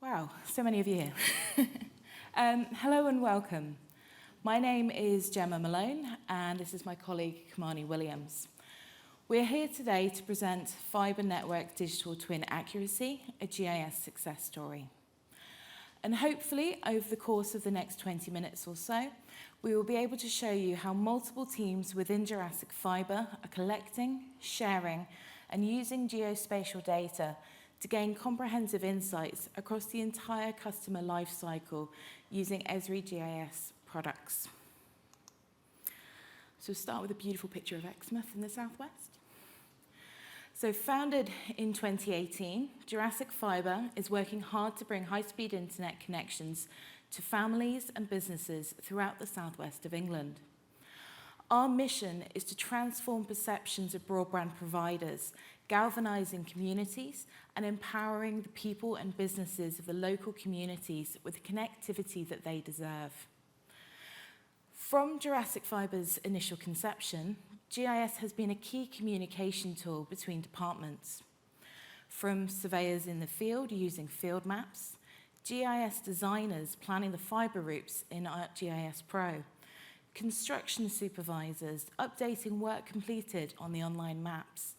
Wow, so many of you here. Hello and welcome. My name is Gemma Malone, and this is my colleague, Kimani Williams. We're here today to present Fibre Network Digital Twin Accuracy, a GIS success story. And hopefully, over the course of the next 20 minutes or so, we will be able to show you how multiple teams within Jurassic Fibre are collecting, sharing, and using geospatial data to gain comprehensive insights across the entire customer lifecycle using Esri GIS products. So we'll start with a beautiful picture of Exmouth in the southwest. So founded in 2018, Jurassic Fibre is working hard to bring high-speed internet connections to families and businesses throughout the southwest of England. Our mission is to transform perceptions of broadband providers, galvanizing communities and empowering the people and businesses of the local communities with the connectivity that they deserve. From Jurassic Fibre's initial conception, GIS has been a key communication tool between departments. From surveyors in the field using field maps, GIS designers planning the fibre routes in ArcGIS Pro, construction supervisors updating work completed on the online maps,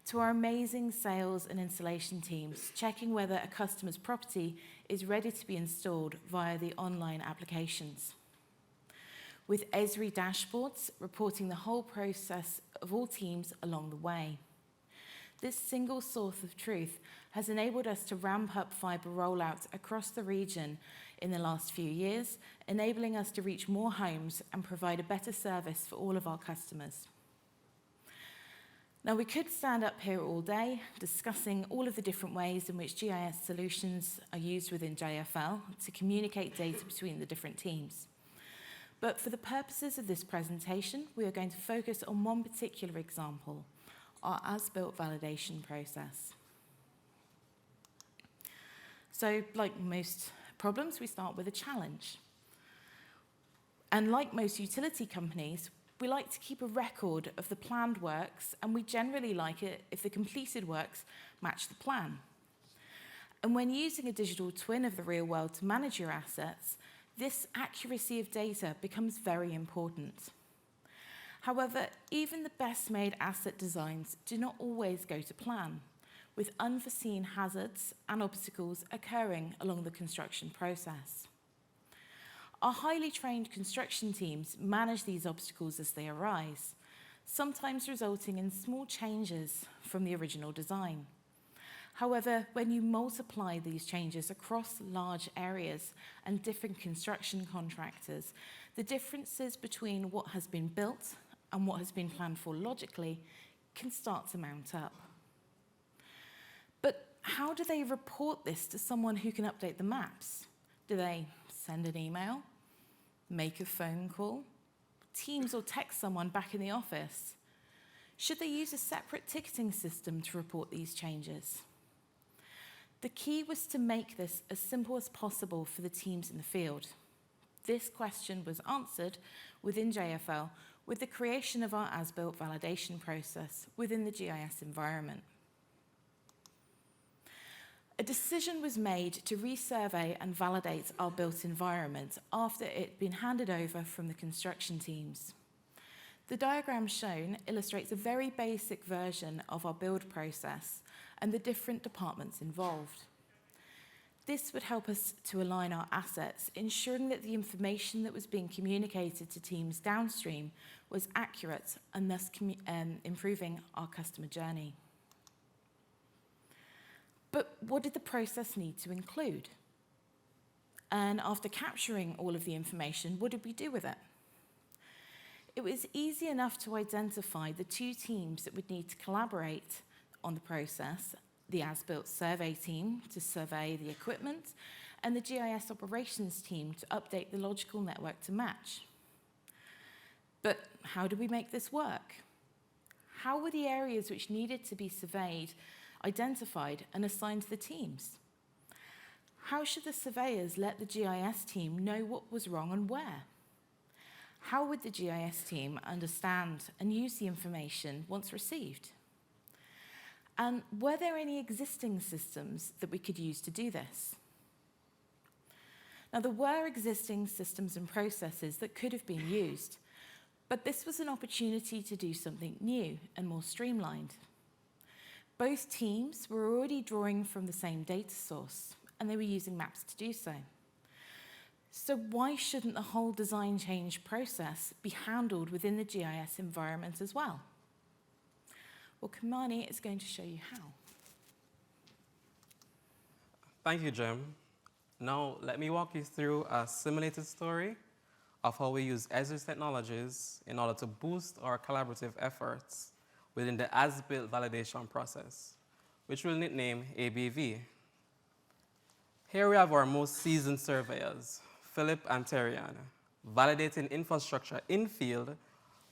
to our amazing sales and installation teams checking whether a customer's property is ready to be installed via the online applications. With Esri dashboards reporting the whole process of all teams along the way. This single source of truth has enabled us to ramp up fibre rollout across the region in the last few years, enabling us to reach more homes and provide a better service for all of our customers. Now, we could stand up here all day discussing all of the different ways in which GIS solutions are used within JFL to communicate data between the different teams. But for the purposes of this presentation, we are going to focus on one particular example, our as-built validation process. So, like most problems, we start with a challenge. And like most utility companies, we like to keep a record of the planned works, and we generally like it if the completed works match the plan. And when using a digital twin of the real world to manage your assets, this accuracy of data becomes very important. However, even the best made asset designs do not always go to plan, with unforeseen hazards and obstacles occurring along the construction process. Our highly trained construction teams manage these obstacles as they arise, sometimes resulting in small changes from the original design. However, when you multiply these changes across large areas and different construction contractors, the differences between what has been built and what has been planned for logically can start to mount up. But how do they report this to someone who can update the maps? Do they send an email, make a phone call, Teams or text someone back in the office? Should they use a separate ticketing system to report these changes? The key was to make this as simple as possible for the teams in the field. This question was answered within JFL with the creation of our as-built validation process within the GIS environment. A decision was made to resurvey and validate our built environment after it had been handed over from the construction teams. The diagram shown illustrates a very basic version of our build process and the different departments involved. This would help us to align our assets, ensuring that the information that was being communicated to teams downstream was accurate and thus improving our customer journey. But what did the process need to include? And after capturing all of the information, what did we do with it? It was easy enough to identify the two teams that would need to collaborate on the process, the as-built survey team to survey the equipment, and the GIS operations team to update the logical network to match. But how do we make this work? How were the areas which needed to be surveyed identified and assigned to the teams? How should the surveyors let the GIS team know what was wrong and where? How would the GIS team understand and use the information once received? And were there any existing systems that we could use to do this? Now, there were existing systems and processes that could have been used, but this was an opportunity to do something new and more streamlined. Both teams were already drawing from the same data source, and they were using maps to do so. So why shouldn't the whole design change process be handled within the GIS environment as well? Well, Kimani is going to show you how. Thank you, Gem. Now, let me walk you through a simulated story of how we use ArcGIS technologies in order to boost our collaborative efforts within the as-built validation process, which we'll nickname ABV. Here we have our most seasoned surveyors, Philip and Terian, validating infrastructure in field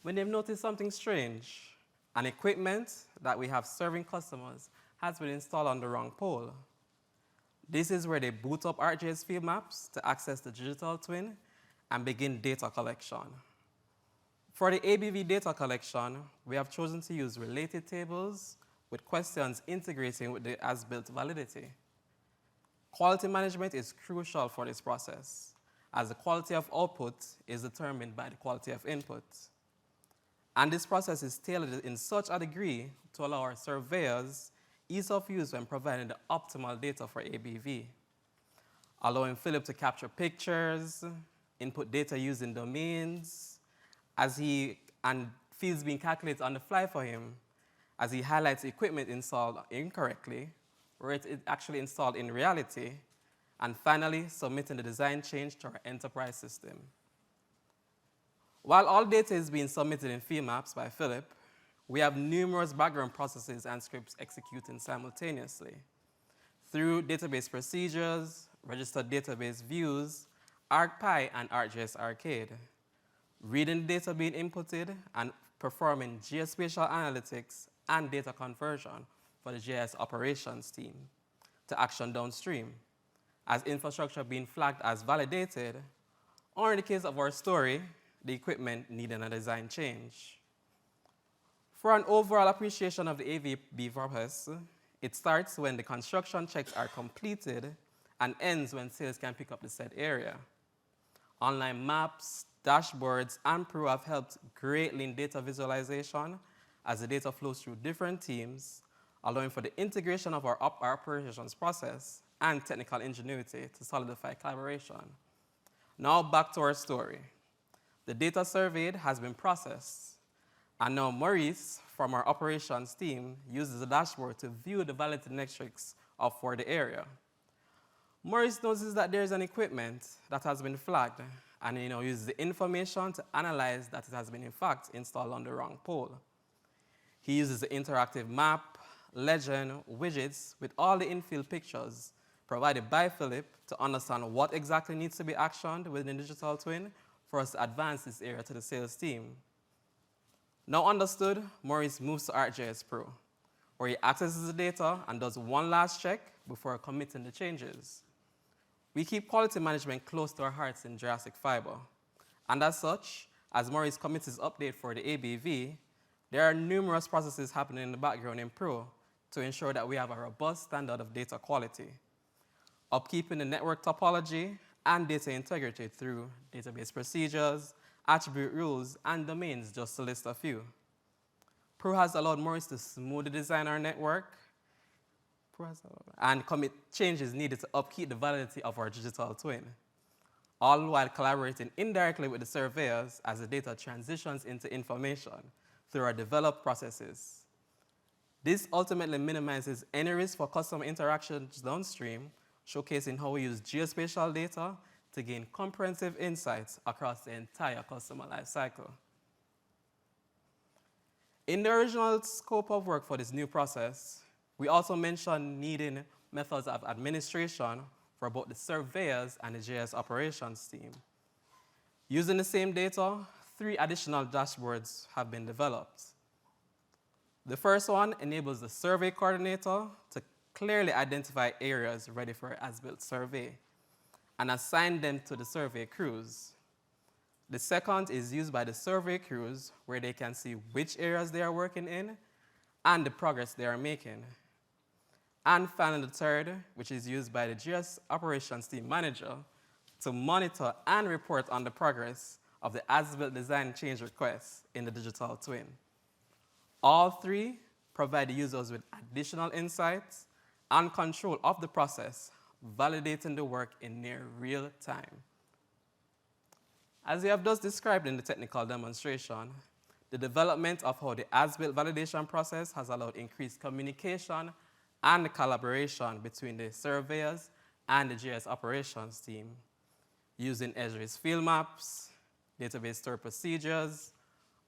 when they've noticed something strange. An equipment that we have serving customers has been installed on the wrong pole. This is where they boot up ArcGIS field maps to access the digital twin and begin data collection. For the ABV data collection, we have chosen to use related tables with questions integrating with the as-built validity. Quality management is crucial for this process, as the quality of output is determined by the quality of input. And this process is tailored in such a degree to allow our surveyors ease of use when providing the optimal data for ABV, allowing Philip to capture pictures, input data using domains, and fields being calculated on the fly for him, as he highlights equipment installed incorrectly, or it actually installed in reality, and finally submitting the design change to our enterprise system. While all data is being submitted in field maps by Philip, we have numerous background processes and scripts executing simultaneously. Through database procedures, registered database views, ArcPy and ArcGIS Arcade, reading data being inputted and performing geospatial analytics and data conversion for the GIS operations team to action downstream, as infrastructure being flagged as validated, or in the case of our story, the equipment needing a design change. For an overall appreciation of the AVB process, it starts when the construction checks are completed and ends when sales can pick up the said area. Online maps, dashboards, and Pro have helped greatly in data visualization as the data flows through different teams, allowing for the integration of our operations process and technical ingenuity to solidify collaboration. Now back to our story. The data surveyed has been processed, and now Maurice from our operations team uses the dashboard to view the validated metrics for the area. Maurice notices that there's an equipment that has been flagged, and uses the information to analyze that it has been in fact installed on the wrong pole. He uses the interactive map, legend, widgets with all the infield pictures provided by Philip to understand what exactly needs to be actioned within the digital twin for us to advance this area to the sales team. Now understood, Maurice moves to ArcGIS Pro, where he accesses the data and does one last check before committing the changes. We keep quality management close to our hearts in Jurassic Fibre, and as such, as Maurice commits his update for the ABV, there are numerous processes happening in the background in Pro to ensure that we have a robust standard of data quality, upkeeping the network topology and data integrity through database procedures, attribute rules, and domains, just to list a few. Pro has allowed Maurice to smoothly design our network and commit changes needed to upkeep the validity of our digital twin, all while collaborating indirectly with the surveyors as the data transitions into information through our developed processes. This ultimately minimizes any risk for customer interactions downstream, showcasing how we use geospatial data to gain comprehensive insights across the entire customer lifecycle. In the original scope of work for this new process, we also mentioned needing methods of administration for both the surveyors and the GIS operations team. Using the same data, 3 additional dashboards have been developed. The first one enables the survey coordinator to clearly identify areas ready for an as-built survey and assign them to the survey crews. The second is used by the survey crews, where they can see which areas they are working in and the progress they are making. And finally, the third, which is used by the GIS operations team manager, to monitor and report on the progress of the as-built design change requests in the digital twin. All three provide users with additional insights and control of the process, validating the work in near real time. As we have just described in the technical demonstration, the development of how the as-built validation process has allowed increased communication and collaboration between the surveyors and the GIS operations team, using Esri's field maps, database store procedures,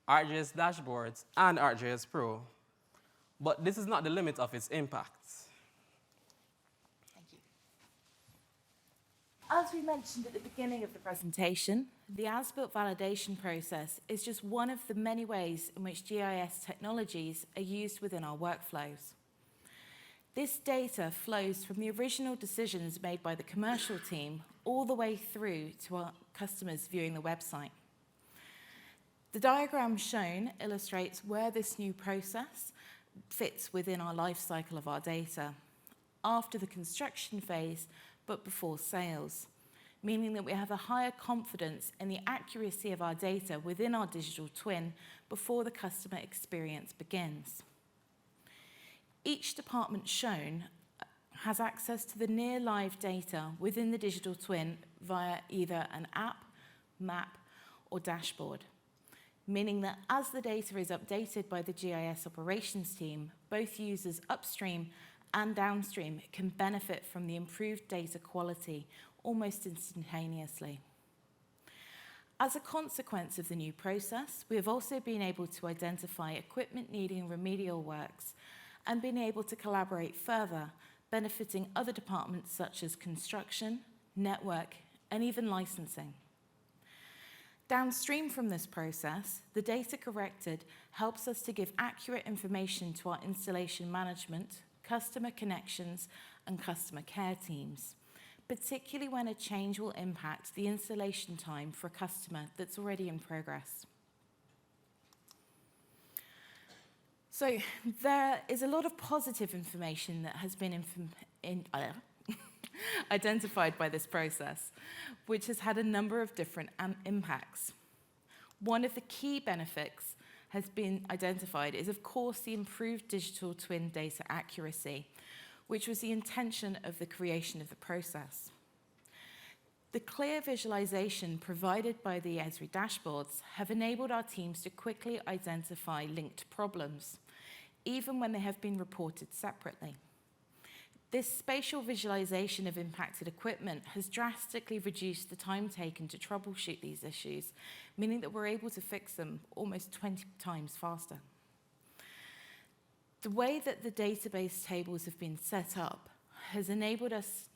ArcGIS dashboards, and ArcGIS Pro. But this is not the limit of its impact. Thank you. As we mentioned at the beginning of the presentation, the as-built validation process is just one of the many ways in which GIS technologies are used within our workflows. This data flows from the original decisions made by the commercial team all the way through to our customers viewing the website. The diagram shown illustrates where this new process fits within our life cycle of our data, after the construction phase, but before sales, meaning that we have a higher confidence in the accuracy of our data within our digital twin before the customer experience begins. Each department shown has access to the near live data within the digital twin via either an app, map, or dashboard, meaning that as the data is updated by the GIS operations team, both users upstream and downstream can benefit from the improved data quality almost instantaneously. As a consequence of the new process, we have also been able to identify equipment needing remedial works and been able to collaborate further, benefiting other departments such as construction, network, and even licensing. Downstream from this process, the data corrected helps us to give accurate information to our installation management, customer connections, and customer care teams, particularly when a change will impact the installation time for a customer that's already in progress. So there is a lot of positive information that has been identified by this process, which has had a number of different impacts. One of the key benefits has been identified is, of course, the improved digital twin data accuracy, which was the intention of the creation of the process. The clear visualization provided by the Esri dashboards have enabled our teams to quickly identify linked problems, even when they have been reported separately. This spatial visualization of impacted equipment has drastically reduced the time taken to troubleshoot these issues, meaning that we're able to fix them almost 20 times faster. The way that the database tables have been set up has enabled us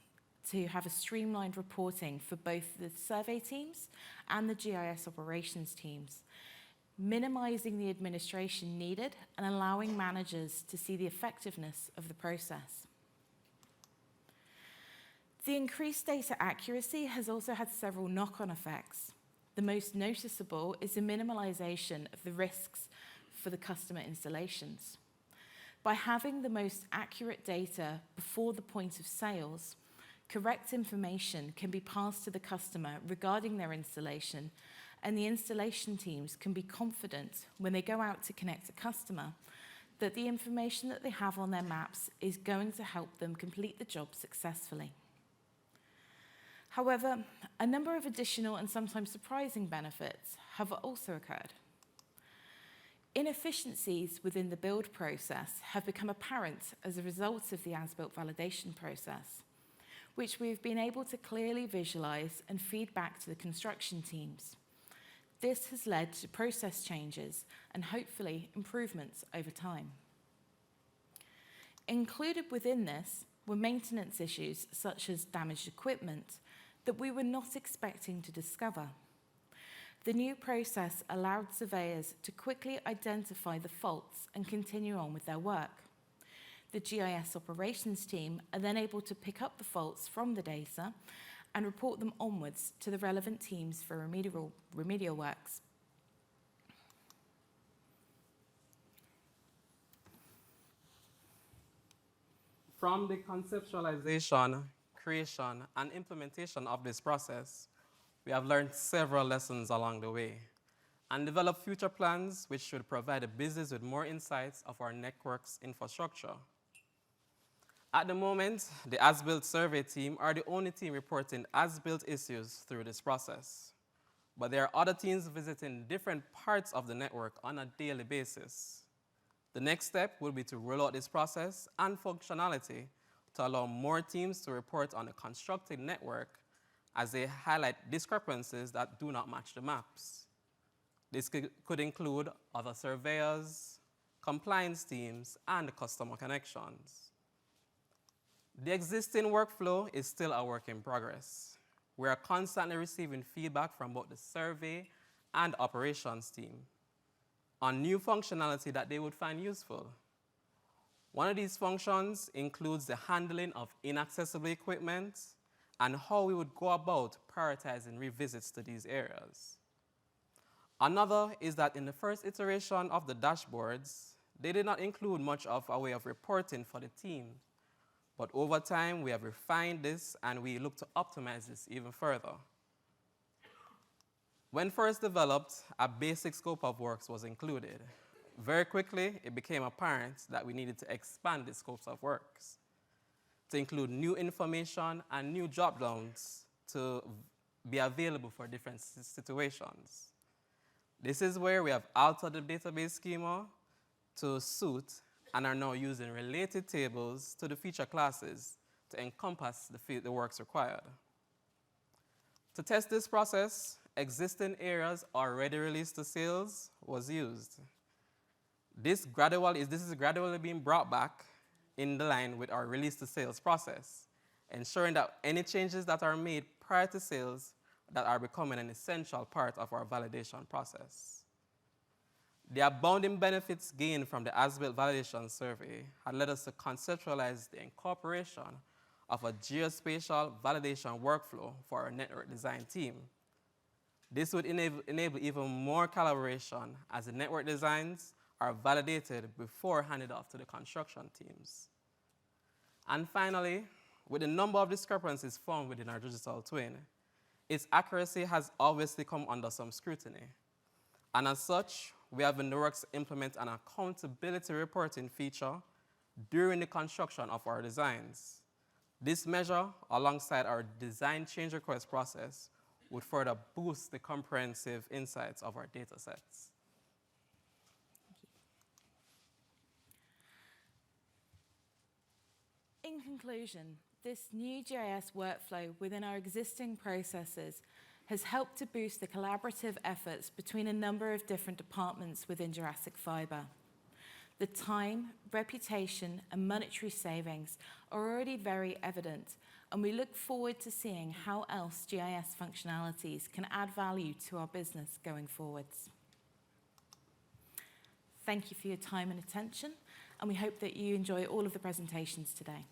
to have a streamlined reporting for both the survey teams and the GIS operations teams, minimizing the administration needed and allowing managers to see the effectiveness of the process. The increased data accuracy has also had several knock-on effects. The most noticeable is the minimalization of the risks for the customer installations. By having the most accurate data before the point of sales, correct information can be passed to the customer regarding their installation, and the installation teams can be confident when they go out to connect a customer that the information that they have on their maps is going to help them complete the job successfully. However, a number of additional and sometimes surprising benefits have also occurred. Inefficiencies within the build process have become apparent as a result of the as-built validation process, which we've been able to clearly visualize and feed back to the construction teams. This has led to process changes and hopefully improvements over time. Included within this were maintenance issues such as damaged equipment that we were not expecting to discover. The new process allowed surveyors to quickly identify the faults and continue on with their work. The GIS operations team are then able to pick up the faults from the data and report them onwards to the relevant teams for remedial works. From the conceptualization, creation, and implementation of this process, we have learned several lessons along the way and developed future plans which should provide the business with more insights of our network's infrastructure. At the moment, the as-built survey team are the only team reporting as-built issues through this process. But there are other teams visiting different parts of the network on a daily basis. The next step will be to roll out this process and functionality to allow more teams to report on the constructed network as they highlight discrepancies that do not match the maps. This could include other surveyors, compliance teams, and customer connections. The existing workflow is still a work in progress. We are constantly receiving feedback from both the survey and operations team on new functionality that they would find useful. One of these functions includes the handling of inaccessible equipment and how we would go about prioritizing revisits to these areas. Another is that in the first iteration of the dashboards, they did not include much of a way of reporting for the team. But over time, we have refined this and we look to optimize this even further. When first developed, a basic scope of works was included. Very quickly, it became apparent that we needed to expand the scopes of works to include new information and new drop-downs to be available for different situations. This is where we have altered the database schema to suit and are now using related tables to the feature classes to encompass the works required. To test this process, existing areas already released to sales was used. This is gradually being brought back in the line with our release to sales process, ensuring that any changes that are made prior to sales that are becoming an essential part of our validation process. The abounding benefits gained from the as-built validation survey had led us to conceptualize the incorporation of a geospatial validation workflow for our network design team. This would enable even more collaboration as the network designs are validated before handed off to the construction teams. And finally, with the number of discrepancies found within our digital twin, its accuracy has obviously come under some scrutiny. And as such, we have in the works to implement an accountability reporting feature during the construction of our designs. This measure, alongside our design change request process, would further boost the comprehensive insights of our data sets. In conclusion, this new GIS workflow within our existing processes has helped to boost the collaborative efforts between a number of different departments within Jurassic Fibre. The time, reputation, and monetary savings are already very evident, and we look forward to seeing how else GIS functionalities can add value to our business going forwards. Thank you for your time and attention, and we hope that you enjoy all of the presentations today.